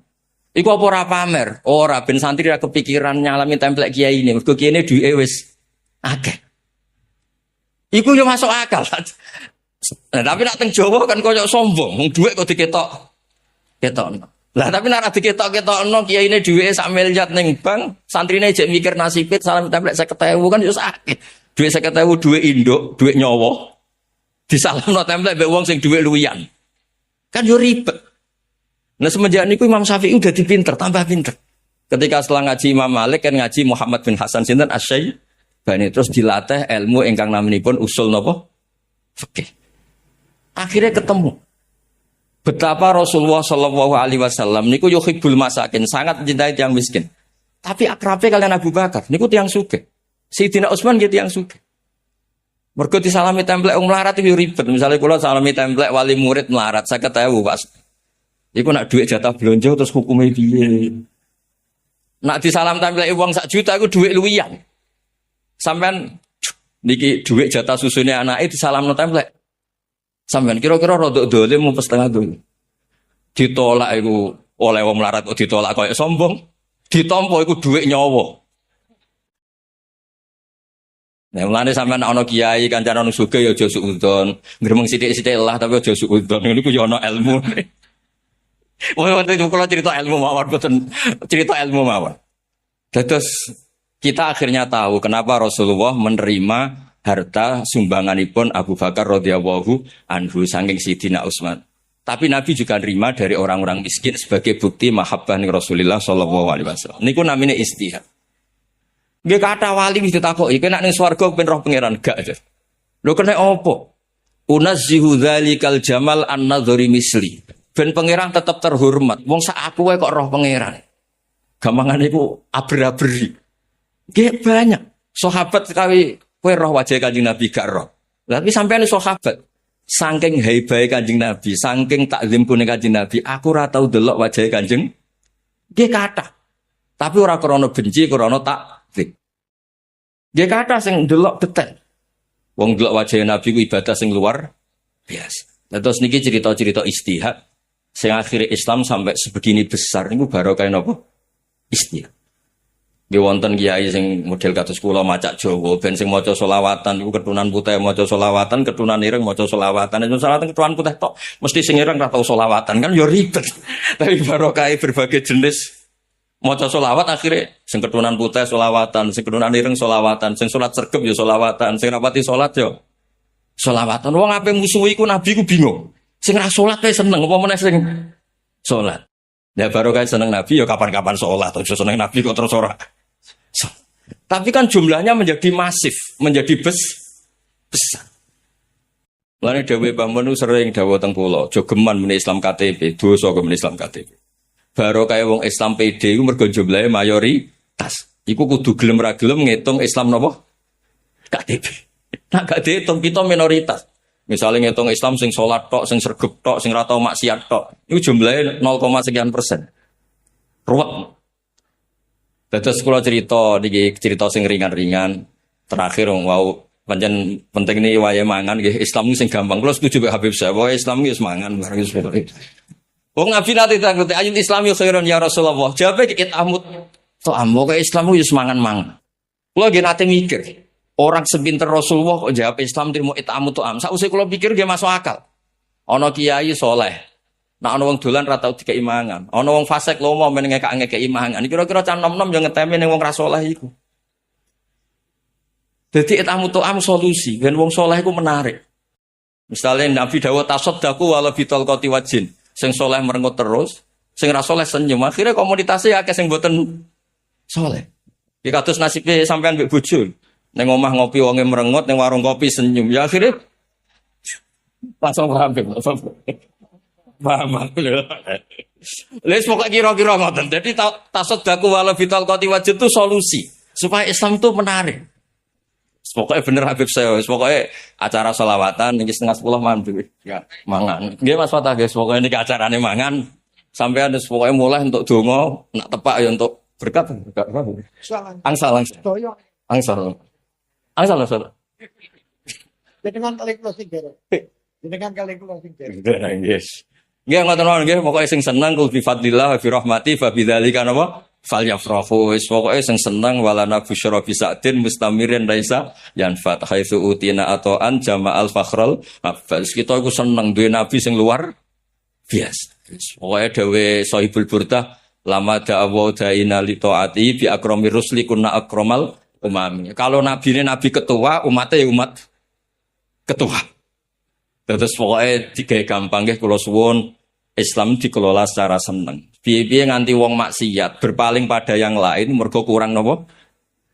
Speaker 1: Iku apa ora pamer? Ora ben santri ra kepikiran nyalami template kiai ini. Mergo kiai ini duwike wis akeh. Iku yo masuk akal. Nah, tapi nak teng Jawa kan koyo sombong, wong dhuwit kok diketok. Ketokno. Lah tapi nek ra diketok-ketokno kiai ini duwike sak miliar ning bank, santrine jek mikir nasibit salam template 50.000 kan yo sakit. Duit 50.000 duit induk, duit nyawa. Disalamno template mbek wong sing duit luwian. Kan yo ribet. Nah semenjak niku Imam Syafi'i udah dipinter, tambah pinter. Ketika setelah ngaji Imam Malik kan ngaji Muhammad bin Hasan sinten Asy-Syaibani terus dilatih ilmu ingkang namanipun usul napa? Fikih. Akhirnya ketemu betapa Rasulullah Shallallahu Alaihi Wasallam niku yuhibbul masakin, sangat mencintai tiang miskin. Tapi akrabnya kalian Abu Bakar, niku tiang sugih. Sayyidina Utsman gitu tiang sugih. Mergo disalami template melarat itu ribet. Misalnya kula salami template wali murid melarat, saya ketahui Pak. Iku nak duit jatah belanja terus hukumnya piye? Nak disalam template uang 1 juta iku duit luwian. Sampean niki duit jatah susune anake disalamno template. Sampean kira-kira rodok dolim mau setengah dolim. Ditolak iku oleh wong melarat kok ditolak koyo sombong. Ditampa iku duit nyawa. Nah, mulane sampean ana kiai kancane ana sugih ya aja suudzon. Gremeng sithik-sithik lah tapi aja suudzon. Niku yo ana ilmu. Waktu itu kalau cerita ilmu mawar, betul cerita ilmu mawar. Terus kita akhirnya tahu kenapa Rasulullah menerima harta sumbanganipun Abu Bakar radhiyallahu anhu saking Sidina Utsman. Tapi Nabi juga nerima dari orang-orang miskin sebagai bukti mahabbah Rasulullah sallallahu alaihi wasallam. Niku namine istihad. Nggih kata wali wis ditakoki, nek ning swarga ben roh pangeran gak aja. Lho kena opo? Unazzihu dzalikal jamal an-nadhri misli. Ben pangeran tetap terhormat. Wong sak aku wae kok roh pangeran. Gampangane iku aber-aberi. Nggih banyak sahabat sekali kowe roh wajah Kanjeng Nabi gak roh. Tapi sampean sahabat saking haibahe Kanjeng Nabi, saking takzimune Kanjeng Nabi, aku ora tau delok wajah Kanjeng nggih kathah. Tapi ora krana benci, krana takzim. Nggih kathah sing delok detail. Wong delok wajah Nabi ku ibadah sing luar biasa. Terus niki cerita-cerita istihad sing akhirnya Islam sampai sebegini besar niku barokah napa? Istihad. Nggih wonten kiai sing model kados kula macak Jawa ben sing maca selawatan niku ketunan putih maca selawatan, ketunan ireng maca selawatan. Nek selawatan ketunan putih tok, mesti sing ireng ora tau selawatan kan ya ribet. Tapi barokah berbagai jenis maca selawat akhirnya sing ketunan putih selawatan, sing ketunan ireng selawatan, sing salat sregep ya selawatan, sing rapati salat ya selawatan. Wong ape musuh iku Nabi ku bingung. Sing ra salat wae seneng apa meneh sing salat. Ya baru kan seneng Nabi ya kapan-kapan salat, aja seneng Nabi kok terus ora. Tapi kan jumlahnya menjadi masif, menjadi besar. Lane dawuh Mbah Mun sering dawuh teng kula, aja geman meni Islam KTP, dosa kok meni Islam KTP. Baru kaya wong Islam PD iku mergo jumlahe mayoritas. Iku kudu gelem ra gelem ngitung Islam napa? KTP. Nak gak dihitung kita minoritas. Misalnya ngitung Islam sing sholat tok, sing sregep tok, sing ra tau maksiat tok. Iku jumlahnya 0, sekian persen. Ruwet. Terus kula cerita niki cerita sing ringan-ringan. Terakhir wow pancen penting nih wayahe mangan nggih Islam sing gampang. Kula setuju mek Habib saya, wae Islam wis mangan bareng wis. Wong Nabi nate takut ayat Islam yo khairon ya Rasulullah. Jawabe amut to amo kaya Islam wis mangan-mangan. Kula nggih nate mikir. Orang sepinter Rasulullah kok jawab Islam trimo itamu to am. Sausé kula pikir nggih masuk akal. Ana kiai saleh. Nek ana wong dolan ra tau dikeki mangan. Ana wong fasik lomo men ngekeki mangan. Kira-kira can nom-nom yo ngetemi ning wong ra saleh iku. Dadi itamu to am solusi, ben wong saleh iku menarik. Misalnya Nabi dawuh tasaddaqu wala bital qati wajin. Sing saleh merengut terus, sing ra saleh senyum. Akhire komunitasnya akeh sing mboten saleh. Iki kados nasibe sampean mbek bojo. Neng omah ngopi wonge merengut, neng warung kopi senyum. Ya akhirnya langsung paham. Paham. Les pokok kira-kira ngoten. Jadi tasaddaku wala vital qati wajib itu solusi supaya Islam itu menarik. Pokoknya bener Habib saya, pokoknya acara sholawatan ini 9:30 mandu, ya mangan. Nggih Mas Fatah guys, pokoknya ini acarane mangan. Sampai ada pokoknya mulai untuk dongo, nak tepak ya untuk berkat. Angsal.
Speaker 2: Dengan kali closing gara. Dengan kali closing gara.
Speaker 1: Yes. Nggih ngoten mawon nggih, pokoke sing seneng kul bi fadlillah wa bi rahmati fa bidzalika napa falyafrahu. Wis pokoke sing seneng walana busyra bi sa'din mustamirin laisa yanfat haitsu utina atoan jama'al fakhrul abbas. Kita iku seneng duwe nabi sing luar biasa. Pokoke dawuh Sahibul Burdah lama da'awu da'ina li taati bi akrami rusli kunna akramal umami. Kalau nabi ini nabi ketua, umatnya ya umat ketua. Terus pokoknya digawe gampang nggih kula suwun Islam dikelola secara seneng. Piye-piye nganti wong maksiat berpaling pada yang lain mergo kurang napa?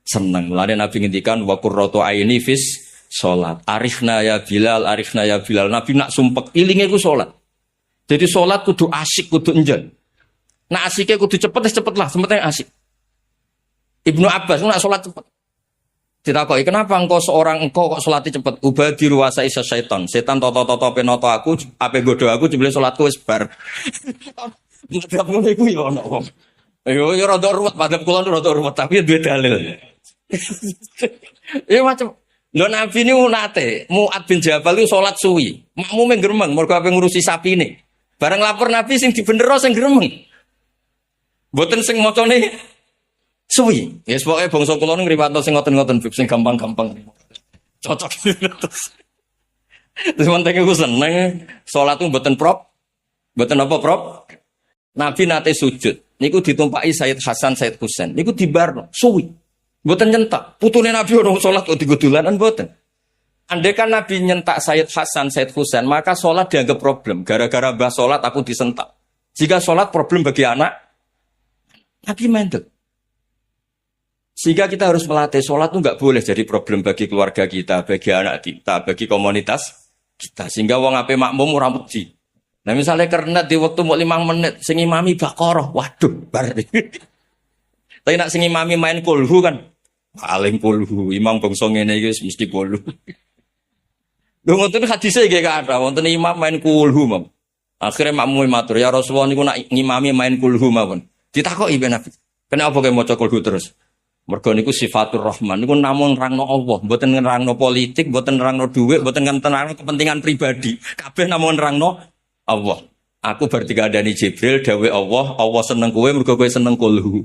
Speaker 1: Seneng. Lane Nabi ngendikan wa qurratu aini fis salat. Arifna ya Bilal, arifna ya Bilal. Nabi nak sumpek ilinge ku salat. Jadi salat kudu asik, kudu enjen. Nak asike kudu cepet lah, sempetnya asik. Ibnu Abbas nak salat cepet. Ditakoki, kenapa engkau kok sholatnya cepat? Ubadiru wasa isa syaitan. Setan toto-toto penoto aku, ape godo aku, jebule sholatku wis bar. Madhab ngono iku ya ono wong. Ya rada ruwet, madhab kula rada ruwet, tapi duwe dalil. Ya macam lho Nabi ini nate, Mu'ad bin Jabal itu sholat suwi. Makmume gremeng mergo ape ngurusi sapine. Bareng lapor Nabi sing dibendero sing gremeng. Mboten sing macane suwi, ya pokoknya bangsa kula ngriwatno sing ngoten-ngoten bib sing gampang-gampang. Cocok. Terus penting aku seneng salat ku mboten prop. Mboten apa prop? Nabi nate sujud. Niku ditumpaki Sayyid Hasan, Sayyid Husain. Niku dibarno suwi. Mboten nyentak. Putune Nabi ono salat kok digodolanan mboten. Andai kan Nabi nyentak Sayyid Hasan, Sayyid Husain, maka salat dianggap problem. Gara-gara mbah salat aku disentak. Jika salat problem bagi anak, Nabi mendel. Sehingga kita harus melatih sholat itu nggak boleh jadi problem bagi keluarga kita, bagi anak kita, bagi komunitas kita. Sehingga wong ape makmum ora wedi. Nah misalnya karena di waktu mau 5 menit, sing imami Baqarah, waduh, bar. Tapi nak sing imami main kulhu kan, paling kulhu. Imam bangsa ngene iki mesti kulhu. Lho ngoten hadise nggih kathah, wonten imam main kulhu, Mam. Akhirnya makmum matur, ya Rasulullah niku nak ngimami main kulhu mawon. Ditakoki ben Nabi, kenapa kowe maca kulhu terus? Mergo niku sifatur rahman niku namung nerangno Allah, mboten nerangno politik, mboten nerangno dhuwit, mboten nerangno kepentingan pribadi. Kabeh namung nerangno Allah. Aku berarti kadani Jibril dawuh Allah seneng kowe mergo kowe seneng kulhu.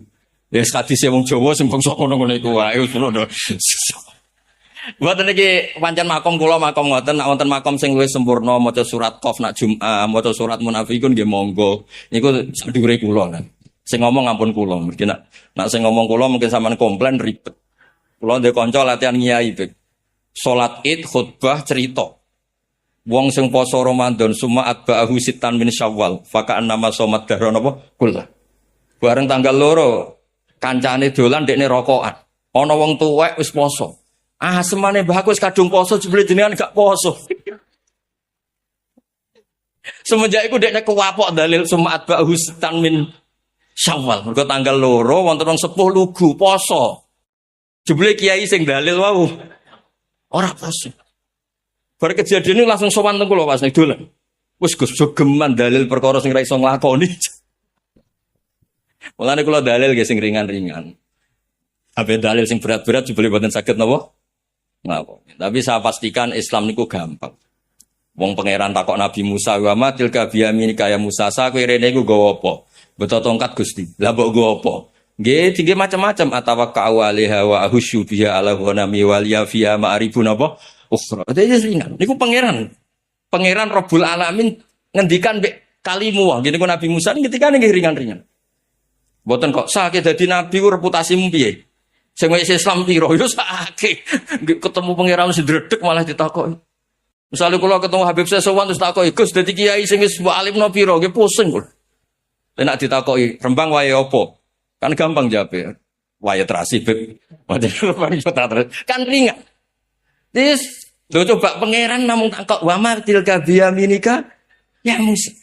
Speaker 1: Ya hadise wong Jawa sing bangsa ngono-ngono iku wae wis ngono. Mboten iki pancen makom kula makom ngoten, nek wonten makom sing luwih sempurna maca surat Qaf nak Jumat, maca surat Munafikun nggih monggo. Niku sadhuwure kula kan. Sing ngomong ampun kula, mungkin nak sing ngomong kula mungkin sampean komplain ribet. Kula ndek kanca latihan ngiyai bek. Salat Id khutbah cerita. Wong sing poso Ramadan sumaat ba'ahu sitan min Syawal, faka nama somat dahron apa? Kula. Bareng tanggal 2 kancane dolan ndekne rokokan. Ana wong tuwek wis poso. Ah semane mbah aku wis kadung poso jebule jenengan gak poso. Semenjak iku ndekne kuwapok dalil sumaat ba'ahu sitan min Syawal, mergo tanggal 2 wonten wong sepuh lugu poso. Jebule kiai sing dalil wau ora poso. Bar kejadian ini langsung sowan teng kula pas nek dolan. Wis Gus jogeman dalil perkara sing ra iso nglakoni. Mulane kula dalil nggih sing ringan-ringan. Ape dalil sing berat-berat jebule boten saged napa? Ngapa? Tapi saya pastikan Islam niku gampang. Wong pangeran takok Nabi Musa, "Wa ma tilka biyaminika ya Musa, sak kowe rene iku nggawa apa?" Betul tongkat Gusti. Lah mbok go apa? Nggih, tinggi macam-macam atawakka awaliha wa ahusyu biha ala ghanami waliya fiha ma'rifun apa? Ukhra. Dadi ringan. Niku pangeran. Pangeran Rabbul Alamin ngendikan mbek kalimu wae. Ngene Nabi Musa ngendikane nggih ringan-ringan. Mboten kok sakit dadi nabi ku reputasimu piye? Sing wis Islam piro? Yo sakit. Ketemu pangeran sing dredeg malah ditakoki. Misalnya kula ketemu Habib Sesowan terus takoki, "Gus dadi kiai sing wis mbok alimno piro?" Nggih pusing kula. Nek ditakoki, "Rembang wae apa?" Kan gampang jawab. waya terasi beb. Kan ringan. Terus lo coba pangeran namun tangkok wama tilka biyaminika ya Musa.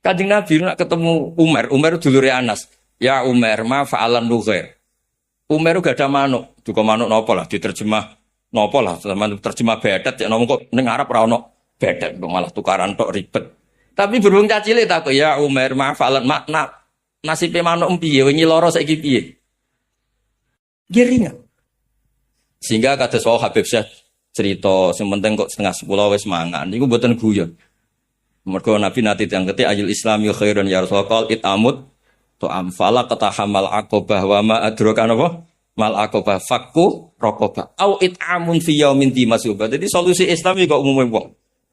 Speaker 1: Kanjeng Nabi nak ketemu Umar dulure Anas. Ya Umar ma fa'alan nughair. Umar gak ada manuk, duka manuk nopo lah diterjemah nopo lah, terjemah bedet ya nopo kok ning Arab ra ono bedet malah tukaran tok ribet. Tapi berhubung cacile tak ya Umar ma fa'alan makna nasibe manuk piye wingi lara saiki piye. Geringan. Sehingga kados wau Habib Syekh cerita sing penting kok setengah 10 wis mangan niku mboten guyon. Mergo Nabi nate tiyang ketik ayul islami khairun ya Rasulullah itamut to amfala katahamal aqobah wa ma adraka napa mal aqobah fakku raqobah au itamun fi yaumin dimasuba. Jadi solusi Islam iki kok umume wong.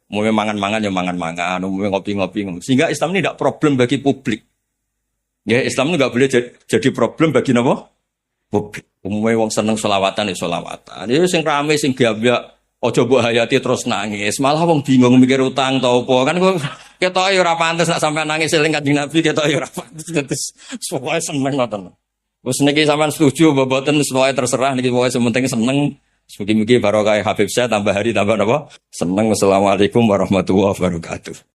Speaker 1: Umume mangan-mangan ya mangan-mangan, umume ngopi-ngopi. Sehingga Islam ini tidak problem bagi publik. Ya Islam ini enggak boleh jadi problem bagi napa? Publik. Umumnya wong seneng selawatan ya selawatan. Ya sing rame sing gambyak aja mbok hayati terus nangis. Malah wong bingung mikir utang ta apa. Kan kok ketoke ora pantes nek sampean nangis eling Kanjeng Nabi ketoke ora pantes. Terus pokoke seneng ngoten. Wis niki sampean setuju apa mboten pokoke terserah niki pokoke sementing seneng. Mugi-mugi barokah Habib Syekh tambah hari tambah napa? Seneng. Wassalamualaikum warahmatullahi wabarakatuh.